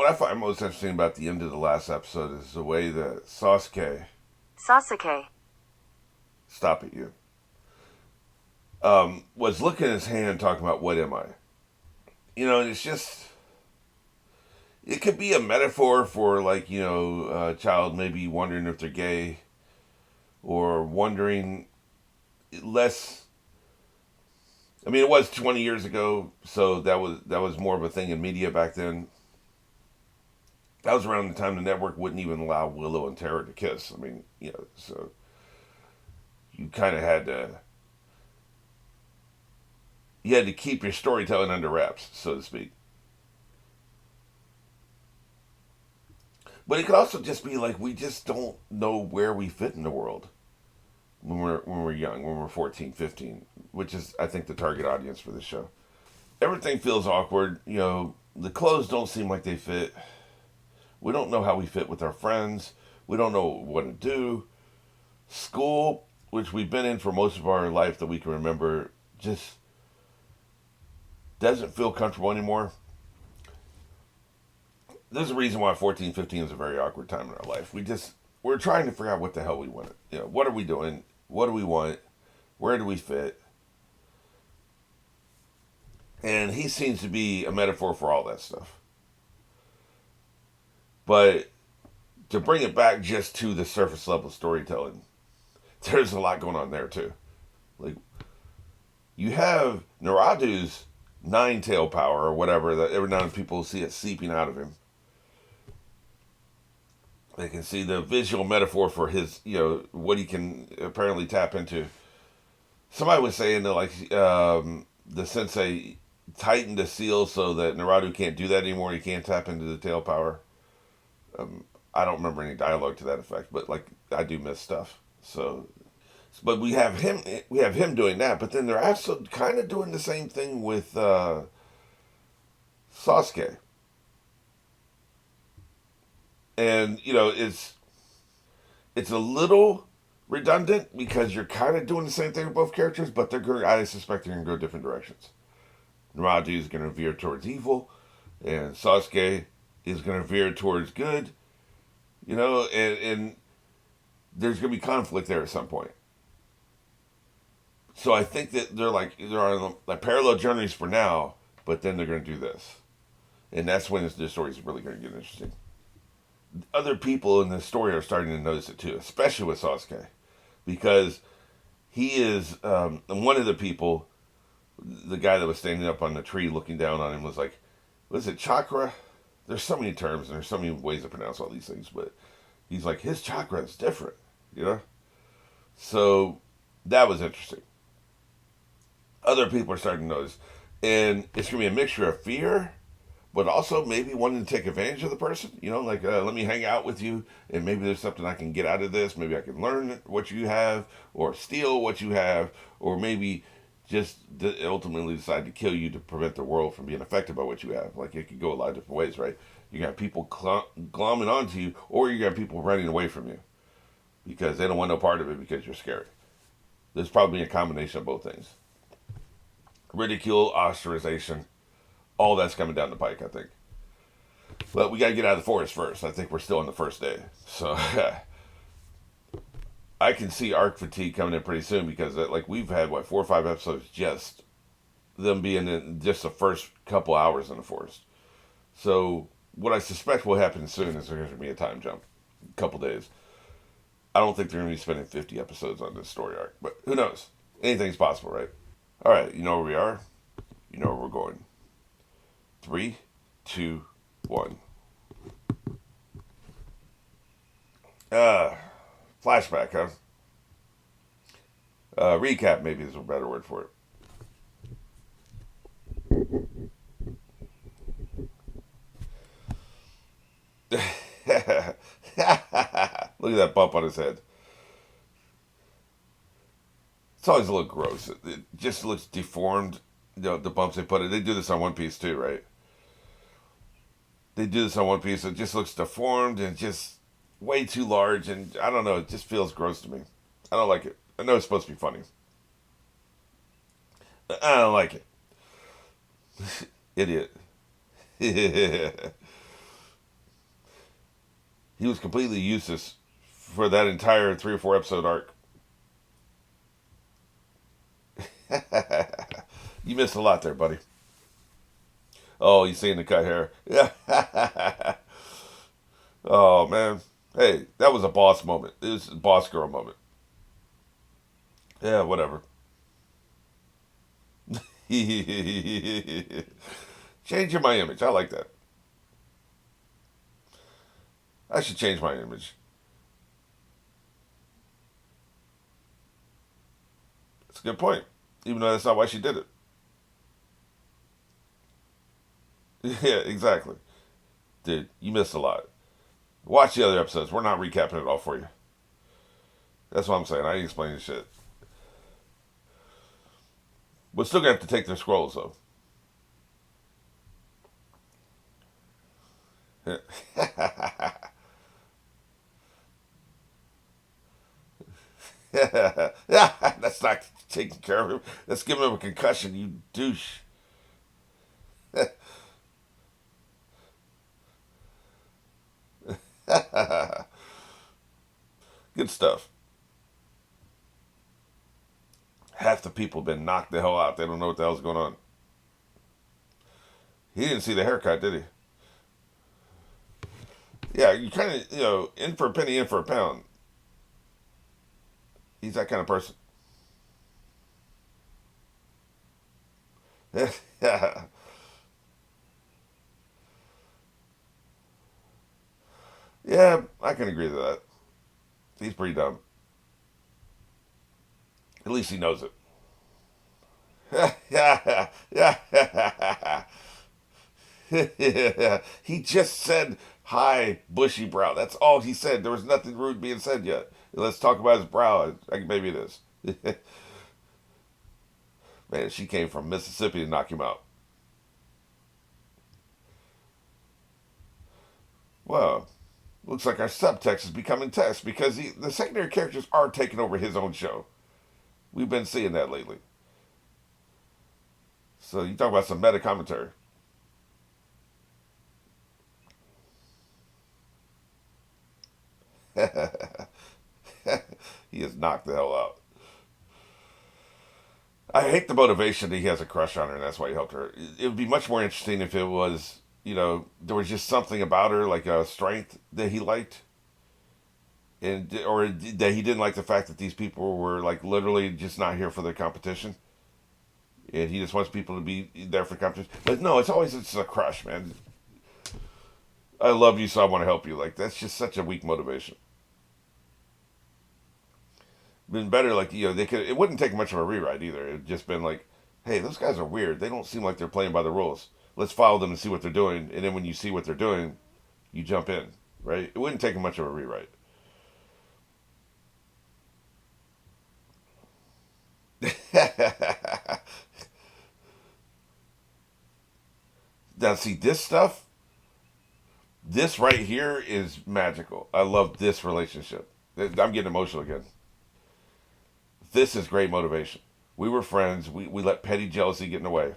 what I find most interesting about the end of the last episode is the way that Sasuke. stop it, you, was looking at his hand talking about what am I? You know, and it's just, it could be a metaphor for, like, you know, a child maybe wondering if they're gay or wondering less. I mean, it was 20 years ago, so that was more of a thing in media back then. That was around the time the network wouldn't even allow Willow and Tara to kiss. I mean, you know, so you kind of had to keep your storytelling under wraps, so to speak. But it could also just be like we just don't know where we fit in the world when we're young, when we're 14, 15, which is I think the target audience for this show. Everything feels awkward. You know, the clothes don't seem like they fit. We don't know how we fit with our friends. We don't know what to do. School, which we've been in for most of our life that we can remember, just doesn't feel comfortable anymore. There's a reason why 14, 15 is a very awkward time in our life. We're trying to figure out what the hell we want. You know, what are we doing? What do we want? Where do we fit? And he seems to be a metaphor for all that stuff. But to bring it back just to the surface level storytelling, there's a lot going on there too. Like, you have Naruto's nine tail power or whatever that every now and then people see it seeping out of him. They can see the visual metaphor for his, you know, what he can apparently tap into. Somebody was saying that, like, the sensei tightened the seal so that Naruto can't do that anymore. He can't tap into the tail power. I don't remember any dialogue to that effect, but like I do miss stuff. So, but we have him doing that. But then they're also kind of doing the same thing with Sasuke, and you know it's a little redundant because you're kind of doing the same thing with both characters, but they're going. I suspect they're going to go different directions. Naruto is going to veer towards evil, and Sasuke is going to veer towards good. You know, and there's going to be conflict there at some point. So I think that they're on like parallel journeys for now, but then they're going to do this, and that's when the story is really going to get interesting. Other people in the story are starting to notice it too, especially with Sasuke, because he is one of the people. The guy that was standing up on the tree looking down on him was like, "Was it chakra?" There's so many terms and there's so many ways to pronounce all these things, but he's like his chakra is different, you know. So that was interesting. Other people are starting to notice, and it's gonna be a mixture of fear but also maybe wanting to take advantage of the person. You know, like let me hang out with you, and maybe there's something I can get out of this. Maybe I can learn what you have, or steal what you have, or maybe just ultimately decide to kill you to prevent the world from being affected by what you have. Like it could go a lot of different ways, right? You got people glomming onto you, or you got people running away from you because they don't want no part of it because you're scary. There's probably a combination of both things. Ridicule, ostracization, all that's coming down the pike, I think. But we got to get out of the forest first. I think we're still on the first day. So I can see arc fatigue coming in pretty soon because like we've had, what, 4 or 5 episodes just them being in just the first couple hours in the forest. So what I suspect will happen soon is there's going to be a time jump. A couple days. I don't think they're going to be spending 50 episodes on this story arc. But who knows? Anything's possible, right? All right, you know where we are. You know where we're going. 3, 2, 1. Flashback, huh? Recap maybe is a better word for it. Look at that bump on his head. It's always a little gross. It just looks deformed. You know, the bumps they put in. They do this on One Piece too, right? They do this on One Piece. It just looks deformed and just way too large. And I don't know. It just feels gross to me. I don't like it. I know it's supposed to be funny. I don't like it. Idiot. He was completely useless for that entire 3 or 4 episode arc. You missed a lot there, buddy. Oh, you seeing the cut hair? Yeah. Oh man. Hey, that was a boss moment. It was a boss girl moment. Yeah, whatever. Changing my image. I like that. I should change my image. That's a good point. Even though that's not why she did it. Yeah, exactly. Dude, you missed a lot. Watch the other episodes. We're not recapping it all for you. That's what I'm saying. I ain't explaining shit. We're still gonna have to take their scrolls though. Yeah, that's not taking care of him. That's giving him a concussion. You douche. Good stuff. Half the people have been knocked the hell out. They don't know what the hell's going on. He didn't see the haircut, did he? Yeah, you kind of, in for a penny, in for a pound. He's that kind of person. Yeah, yeah, I can agree to that. He's pretty dumb. At least he knows it. Yeah, yeah. He just said hi, bushy brow. That's all he said. There was nothing rude being said yet. Let's talk about his brow. Maybe it is. Man, she came from Mississippi to knock him out. Well, looks like our subtext is becoming text because the secondary characters are taking over his own show. We've been seeing that lately. So you talk about some meta commentary. He has knocked the hell out. I hate the motivation that he has a crush on her, and that's why he helped her. It would be much more interesting if it was, there was just something about her, like a strength that he liked, and or that he didn't like the fact that these people were like literally just not here for the competition, and he just wants people to be there for competition. But no, it's always just a crush, man. I love you, so I want to help you. Like that's just such a weak motivation. Been better, like they could. It wouldn't take much of a rewrite either. It'd just been like, hey, those guys are weird. They don't seem like they're playing by the rules. Let's follow them and see what they're doing. And then when you see what they're doing, you jump in. Right? It wouldn't take much of a rewrite. Now, see this stuff. This right here is magical. I love this relationship. I'm getting emotional again. This is great motivation. We were friends. We let petty jealousy get in the way.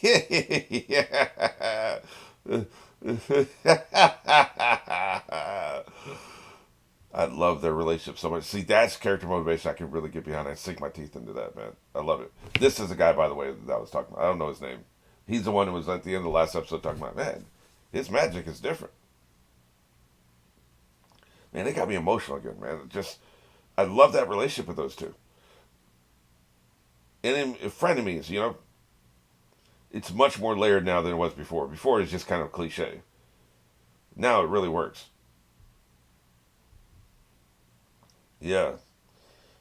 Yeah. I love their relationship so much. See, that's character motivation I can really get behind. I sink my teeth into that, man. I love it. This is the guy, by the way, that I was talking about. I don't know his name. He's the one who was at the end of the last episode talking about, man, his magic is different. Man, they got me emotional again, man. Just, I love that relationship with those two. And in frenemies, it's much more layered now than it was before. Before, it's just kind of cliche. Now it really works. Yeah,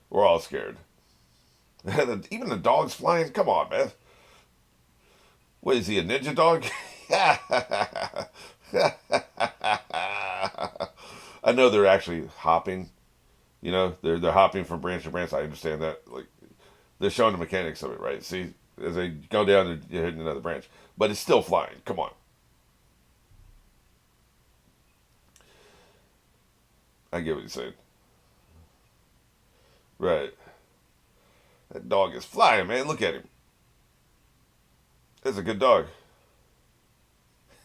we're all scared. Even the dog's flying. Come on, man. What is he, a ninja dog? I know they're actually hopping. They're hopping from branch to branch. I understand that. Like they're showing the mechanics of it, right? See, as they go down, they're hitting another branch, but it's still flying. Come on, I get what you're saying. Right, that dog is flying, man. Look at him. That's a good dog.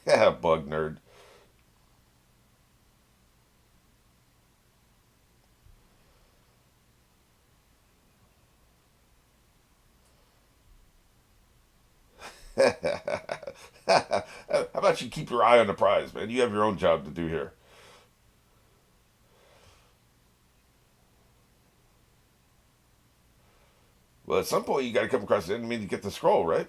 Yeah, bug nerd. How about you keep your eye on the prize, man? You have your own job to do here. Well, at some point you got to come across the enemy to get the scroll, right?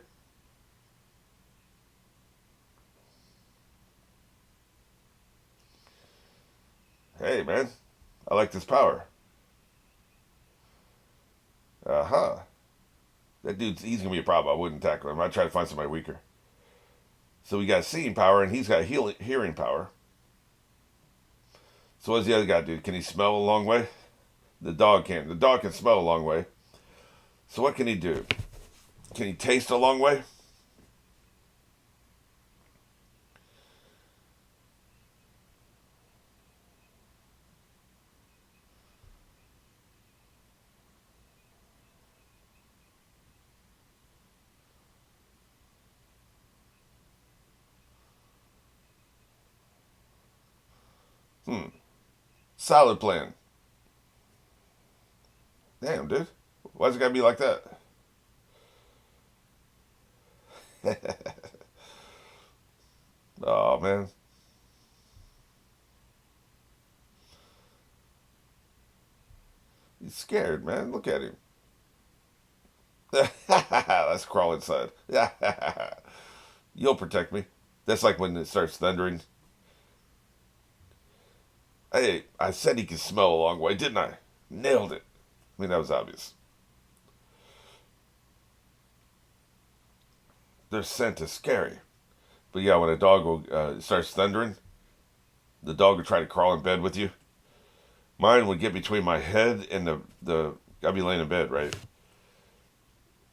Hey, man, I like this power. Uh huh. That he's gonna be a problem. I wouldn't tackle him. I'd try to find somebody weaker. So we got seeing power, and he's got hearing power. So what does the other guy do? Can he smell a long way? The dog can. The dog can smell a long way. So what can he do? Can he taste a long way? Hmm. Solid plan. Damn, dude. Why's it gotta be like that? Oh man, he's scared, man. Look at him. Let's crawl inside. You'll protect me. That's like when it starts thundering. Hey, I said he could smell a long way, didn't I? Nailed it. I mean, that was obvious. Their scent is scary. But yeah, when a dog starts thundering, the dog will try to crawl in bed with you. Mine would get between my head and the I'd be laying in bed, right?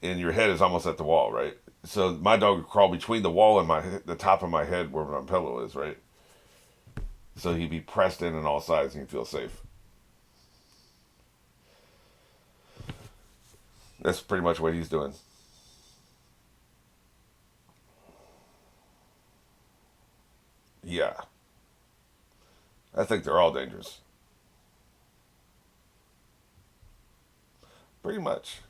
And your head is almost at the wall, right? So my dog would crawl between the wall and the top of my head where my pillow is, right? So he'd be pressed in on all sides and he'd feel safe. That's pretty much what he's doing. Yeah, I think they're all dangerous. Pretty much.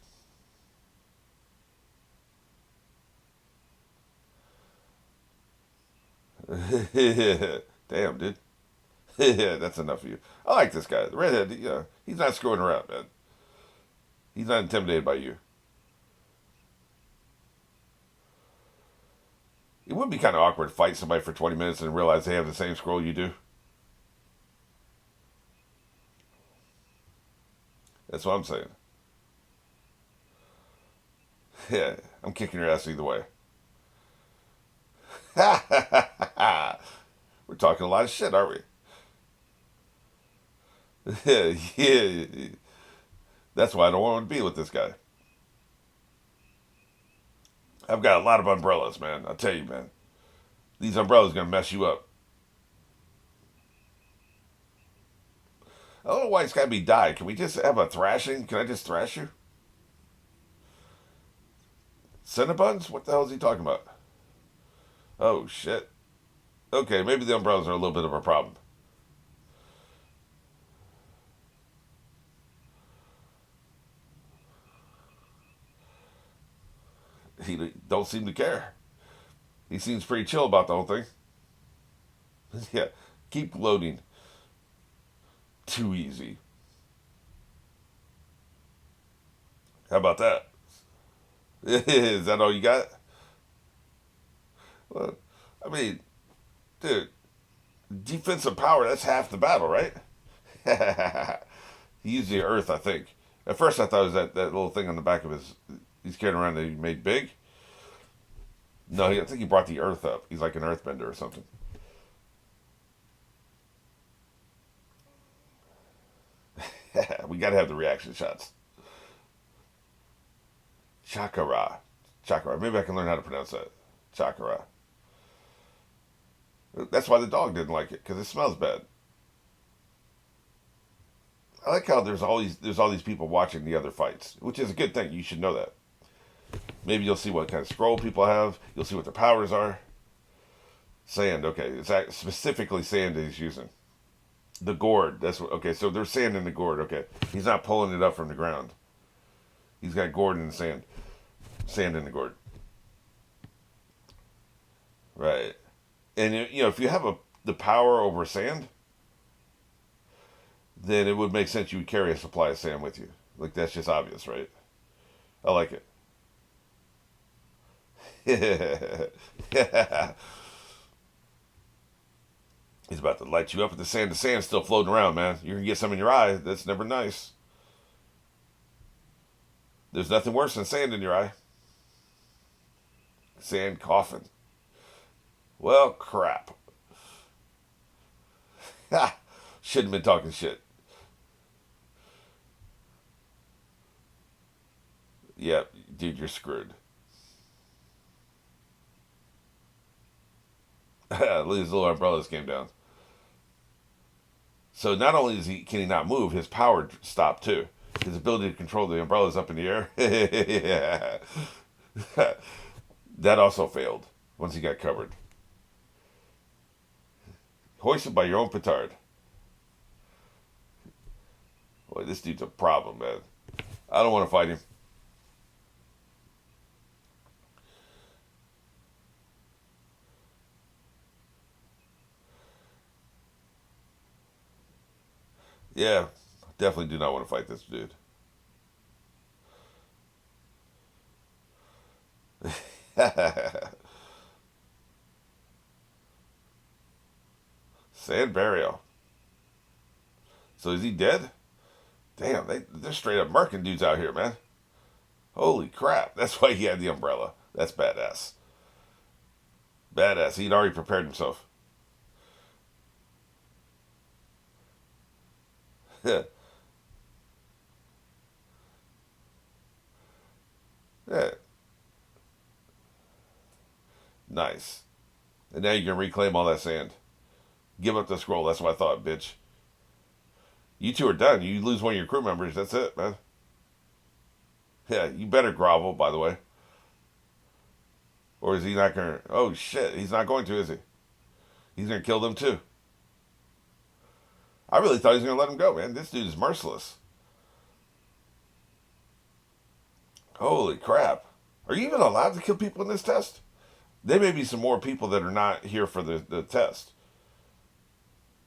Damn, dude. That's enough of you. I like this guy. The redhead, yeah, he's not screwing around, man. He's not intimidated by you. It would be kind of awkward to fight somebody for 20 minutes and realize they have the same scroll you do. That's what I'm saying. Yeah, I'm kicking your ass either way. We're talking a lot of shit, aren't we? Yeah, that's why I don't want to be with this guy. I've got a lot of umbrellas, man. I'll tell you, man. These umbrellas are gonna mess you up. I don't know why it's gotta be dyed. Can we just have a thrashing? Can I just thrash you? Cinnabons? What the hell is he talking about? Oh shit. Okay, maybe the umbrellas are a little bit of a problem. He don't seem to care. He seems pretty chill about the whole thing. Yeah, keep loading. Too easy. How about that? Is that all you got? Well, I mean, dude, defensive power, that's half the battle, right? He used the earth, I think. At first, I thought it was that little thing on the back of his. He's carrying around that he made big. No, I think he brought the earth up. He's like an earthbender or something. We got to have the reaction shots. Chakra. Chakra. Maybe I can learn how to pronounce that. Chakra. That's why the dog didn't like it, because it smells bad. I like how there's all these people watching the other fights, which is a good thing. You should know that. Maybe you'll see what kind of scroll people have. You'll see what their powers are. Sand. Okay, it's specifically sand that he's using. The gourd. That's what. Okay, so there's sand in the gourd. Okay, he's not pulling it up from the ground. He's got gourd in the sand. Sand in the gourd. Right. And if you have the power over sand, then it would make sense you would carry a supply of sand with you. Like that's just obvious, right? I like it. He's about to light you up with the sand. The sand's still floating around, man. You're gonna get some in your eye. That's never nice. There's nothing worse than sand in your eye. Sand coffin. Well, crap. Shouldn't have been talking shit. Yep, dude, you're screwed. His little umbrellas came down. So not only can he not move, his power stopped too. His ability to control the umbrellas up in the air. Yeah. That also failed once he got covered. Hoisted by your own petard. Boy, this dude's a problem, man. I don't want to fight him. Yeah, definitely do not want to fight this dude. Sand burial. So is he dead? Damn, they're straight up murking dudes out here, man. Holy crap. That's why he had the umbrella. That's badass. Badass. He'd already prepared himself. Yeah, nice. And now you can reclaim all that sand. Give up the scroll. That's what I thought, bitch. You two are done. You lose one of your crew members. That's it, man. Yeah, you better grovel, by the way. Or is he not going to? Oh, shit. He's not going to, is he? He's going to kill them, too. I really thought he was going to let him go, man. This dude is merciless. Holy crap. Are you even allowed to kill people in this test? There may be some more people that are not here for the test.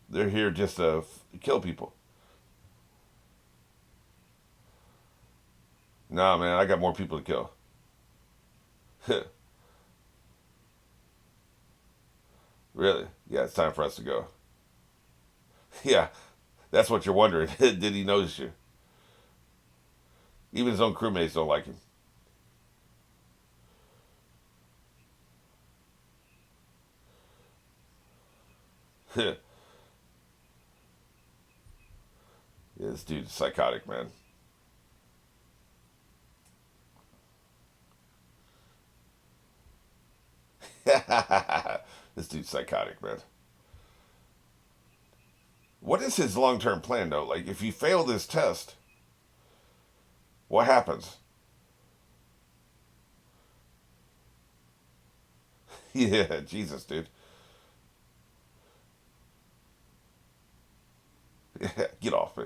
They're here just to kill people. Nah, man, I got more people to kill. Really? Yeah, it's time for us to go. Yeah, that's what you're wondering. Did he notice you? Even his own crewmates don't like him. Yeah, this dude's psychotic, man. This dude's psychotic, man. What is his long term plan, though? Like, if you fail this test, what happens? Yeah, Jesus, dude. Yeah, get off me.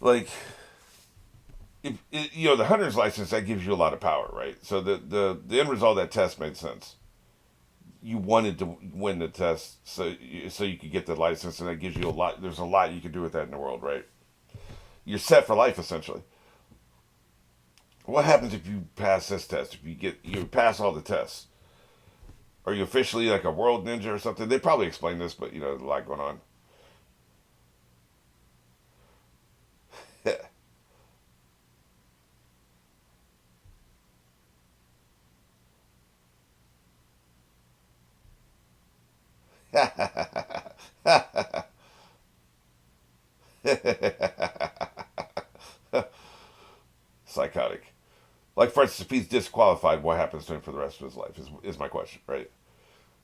Like, the hunter's license that gives you a lot of power, right? So the end result of that test made sense. You wanted to win the test, so you could get the license, and that gives you a lot. There's a lot you can do with that in the world, right? You're set for life essentially. What happens if you pass this test? If you pass all the tests, are you officially like a world ninja or something? They probably explain this, but there's a lot going on. Psychotic. Like, for instance, if he's disqualified, what happens to him for the rest of his life is my question, right?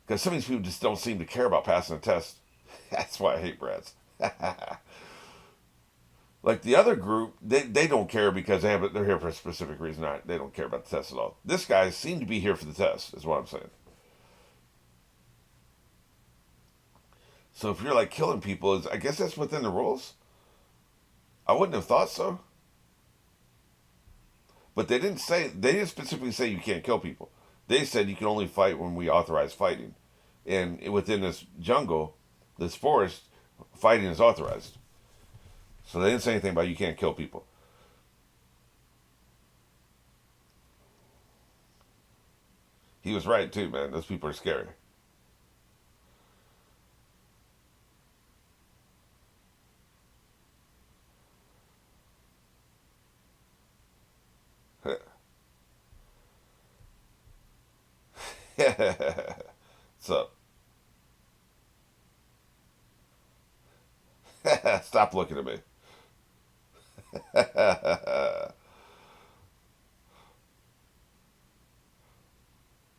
Because some of these people just don't seem to care about passing a test. That's why I hate brats. Like the other group, they don't care because they're here for a specific reason. They don't care about the test at all. This guy seemed to be here for the test, is what I'm saying. So if you're like killing people, I guess that's within the rules. I wouldn't have thought so. But they didn't specifically say you can't kill people. They said you can only fight when we authorize fighting. And within this jungle, this forest, fighting is authorized. So they didn't say anything about you can't kill people. He was right too, man. Those people are scary. So stop looking at me.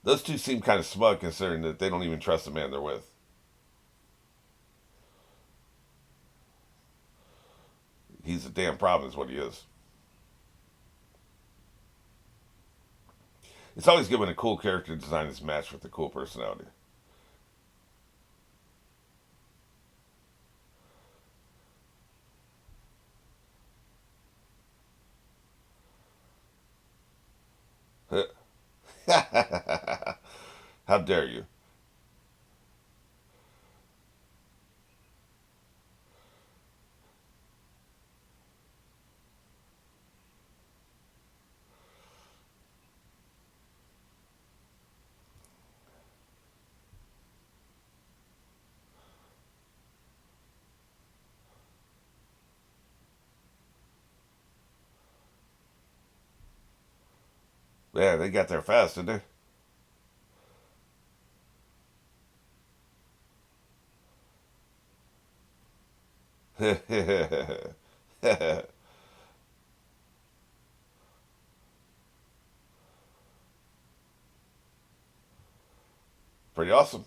Those two seem kind of smug considering that they don't even trust the man they're with. He's a damn problem, is what he is. It's always good when a cool character design is matched with a cool personality. How dare you? Yeah, they got there fast, didn't they? Pretty awesome.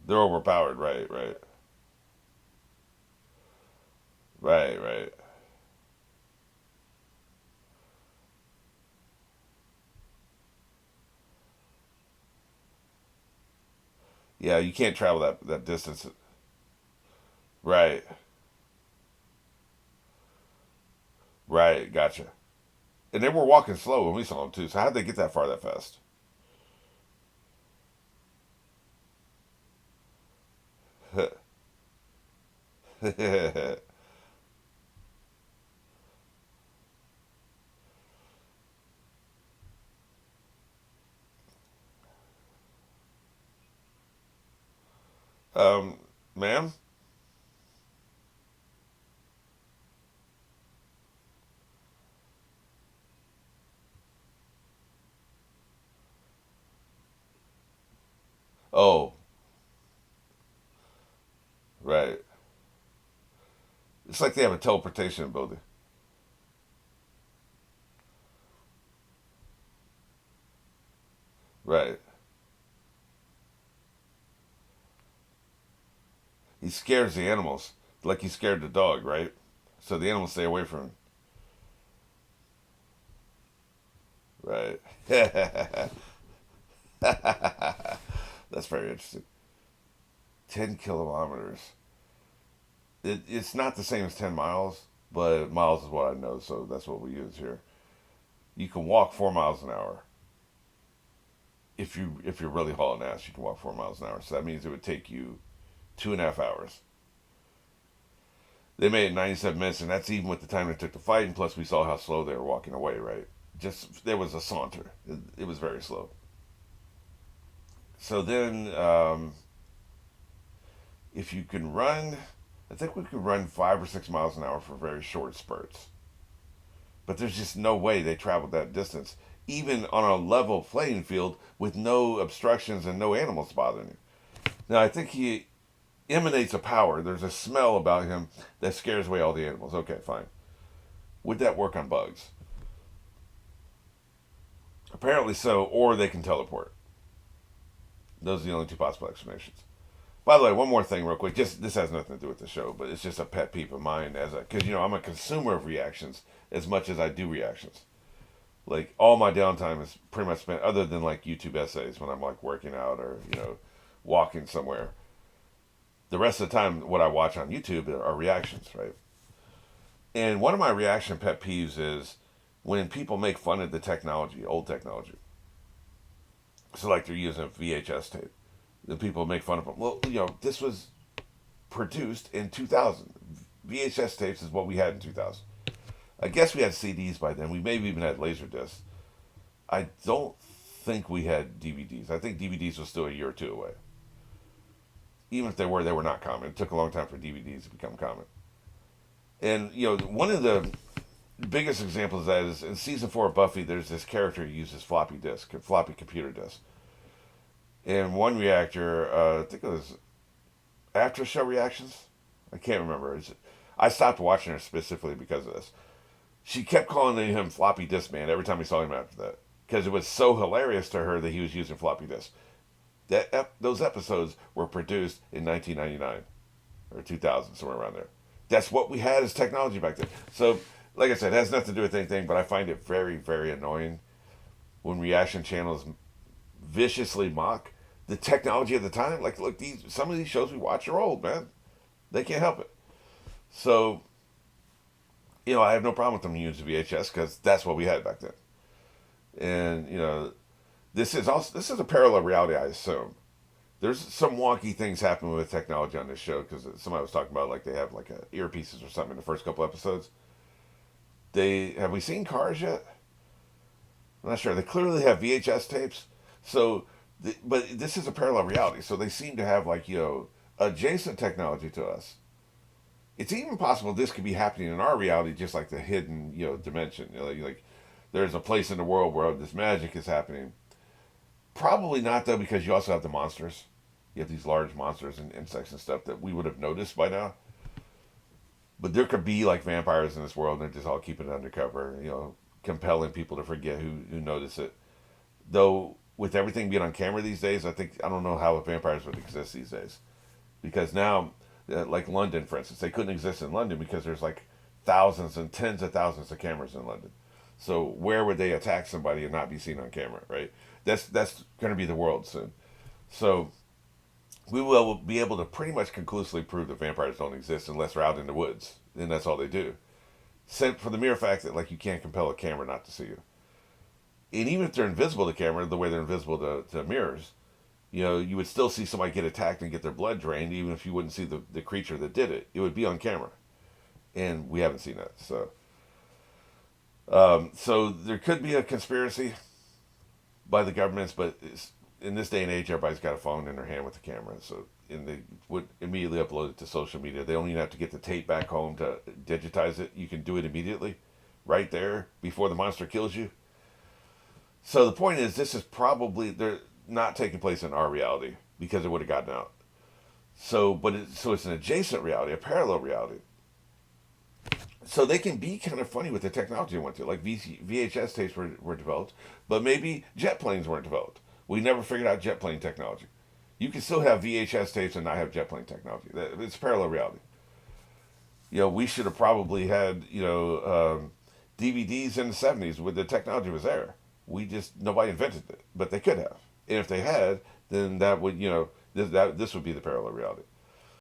They're overpowered, right, right, right, right. Yeah, you can't travel that distance. Right, right, gotcha. And they were walking slow when we saw them too. So how'd they get that far that fast? um, ma'am. Oh, right. It's like they have a teleportation ability. Right. He scares the animals like he scared the dog, right? So the animals stay away from him. Right. That's very interesting. 10 kilometers. It's not the same as 10 miles, but miles is what I know, so that's what we use here. You can walk 4 miles an hour. If you're really hauling ass, you can walk 4 miles an hour. So that means it would take you 2.5 hours. They made it 97 minutes, and that's even with the time it took to fight. And plus, we saw how slow they were walking away. Right, just there was a saunter. It was very slow. So then, if you can run, I think we could run 5 or 6 miles an hour for very short spurts. But there's just no way they traveled that distance, even on a level playing field with no obstructions and no animals bothering you. Now, I think he emanates a power. There's a smell about him that scares away all the animals. Okay, fine. Would that work on bugs? Apparently so, or they can teleport. Those are the only two possible explanations. By the way, one more thing, real quick. Just this has nothing to do with the show, but it's just a pet peeve of mine because I'm a consumer of reactions as much as I do reactions. Like all my downtime is pretty much spent other than like YouTube essays when I'm like working out or walking somewhere. The rest of the time, what I watch on YouTube are reactions, right? And one of my reaction pet peeves is when people make fun of the technology, old technology. So like they're using a VHS tape. The people make fun of them. Well, this was produced in 2000. VHS tapes is what we had in 2000. I guess we had CDs by then. We maybe even had Laserdiscs. I don't think we had DVDs. I think DVDs was still a year or two away. Even if they were not common. It took a long time for DVDs to become common. And, one of the biggest examples of that is in season 4 of Buffy, there's this character who uses floppy computer disk. And one reactor, I think it was after show reactions. I can't remember. I stopped watching her specifically because of this. She kept calling him floppy disk man every time we saw him after that. Because it was so hilarious to her that he was using floppy disk. Those episodes were produced in 1999 or 2000, somewhere around there. That's what we had as technology back then. So, like I said, it has nothing to do with anything, but I find it very, very annoying when reaction channels viciously mock the technology at the time. Like, look, some of these shows we watch are old, man. They can't help it. So, I have no problem with them using VHS because that's what we had back then. And this is a parallel reality, I assume. There's some wonky things happening with technology on this show because somebody was talking about like they have like earpieces or something in the first couple episodes. Have we seen cars yet? I'm not sure. They clearly have VHS tapes. So, but this is a parallel reality. So they seem to have like adjacent technology to us. It's even possible this could be happening in our reality, just like the hidden dimension. Like there's a place in the world where this magic is happening. Probably not though, because you also have the monsters. You have these large monsters and insects and stuff that we would have noticed by now. But there could be like vampires in this world, and they're just all keeping it undercover. Compelling people to forget who notice it. Though with everything being on camera these days, I don't know how vampires would exist these days, because now, like London, for instance, they couldn't exist in London because there's like thousands and tens of thousands of cameras in London. So where would they attack somebody and not be seen on camera, right? That's going to be the world soon. So we will be able to pretty much conclusively prove that vampires don't exist unless they're out in the woods, and that's all they do. Except for the mere fact that like you can't compel a camera not to see you. And even if they're invisible to camera, the way they're invisible to mirrors, you would still see somebody get attacked and get their blood drained, even if you wouldn't see the creature that did it. It would be on camera. And we haven't seen that. So there could be a conspiracy by the governments, but in this day and age, everybody's got a phone in their hand with a camera. And they would immediately upload it to social media. They don't even have to get the tape back home to digitize it. You can do it immediately, right there, before the monster kills you. So the point is, this is probably they're not taking place in our reality because it would have gotten out. So it's an adjacent reality, a parallel reality. So they can be kind of funny with the technology they went to. Like VHS tapes were developed, but maybe jet planes weren't developed. We never figured out jet plane technology. You can still have VHS tapes and not have jet plane technology. It's parallel reality. We should have probably had DVDs in the 70s where the technology was there. Nobody invented it, but they could have. And if they had, then that would this would be the parallel reality.